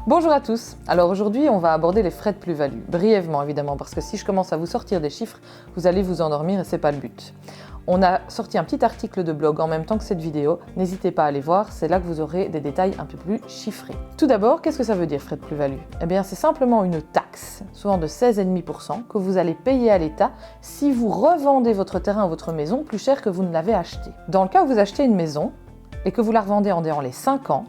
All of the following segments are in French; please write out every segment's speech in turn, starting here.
Bonjour à tous. Alors aujourd'hui, on va aborder les frais de plus-value, brièvement évidemment, parce que si je commence à vous sortir des chiffres, vous allez vous endormir et c'est pas le but. On a sorti un petit article de blog en même temps que cette vidéo, n'hésitez pas à aller voir, c'est là que vous aurez des détails un peu plus chiffrés. Tout d'abord, qu'est-ce que ça veut dire frais de plus-value? Eh bien, c'est simplement une taxe, souvent de 16,5%, que vous allez payer à l'État si vous revendez votre terrain ou votre maison plus cher que vous ne l'avez acheté. Dans le cas où vous achetez une maison et que vous la revendez en les 5 ans,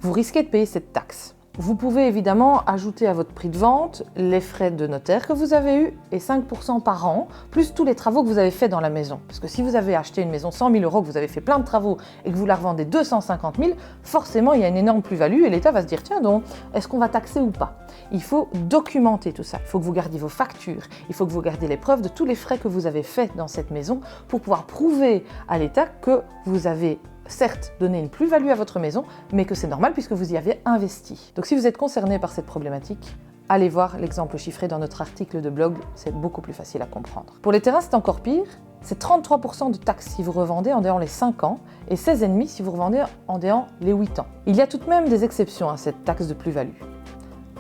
vous risquez de payer cette taxe. Vous pouvez évidemment ajouter à votre prix de vente les frais de notaire que vous avez eus et 5% par an, plus tous les travaux que vous avez faits dans la maison. Parce que si vous avez acheté une maison 100 000 €, que vous avez fait plein de travaux et que vous la revendez 250 000, forcément il y a une énorme plus-value et l'État va se dire tiens donc, est-ce qu'on va taxer ou pas? Il faut documenter tout ça, il faut que vous gardiez vos factures, il faut que vous gardiez les preuves de tous les frais que vous avez faits dans cette maison pour pouvoir prouver à l'État que vous avez certes donner une plus-value à votre maison, mais que c'est normal puisque vous y avez investi. Donc si vous êtes concerné par cette problématique, allez voir l'exemple chiffré dans notre article de blog, c'est beaucoup plus facile à comprendre. Pour les terrains, c'est encore pire, c'est 33% de taxes si vous revendez en déant les 5 ans et 16,5% si vous revendez en déant les 8 ans. Il y a tout de même des exceptions à cette taxe de plus-value.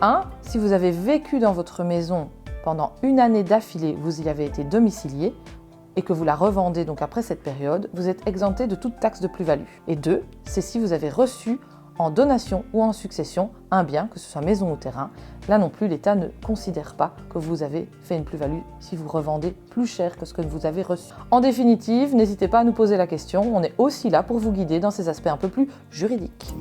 1. Si vous avez vécu dans votre maison pendant une année d'affilée, vous y avez été domicilié, et que vous la revendez donc après cette période, vous êtes exempté de toute taxe de plus-value. Et 2, c'est si vous avez reçu en donation ou en succession un bien, que ce soit maison ou terrain. Là non plus, l'État ne considère pas que vous avez fait une plus-value si vous revendez plus cher que ce que vous avez reçu. En définitive, n'hésitez pas à nous poser la question, on est aussi là pour vous guider dans ces aspects un peu plus juridiques.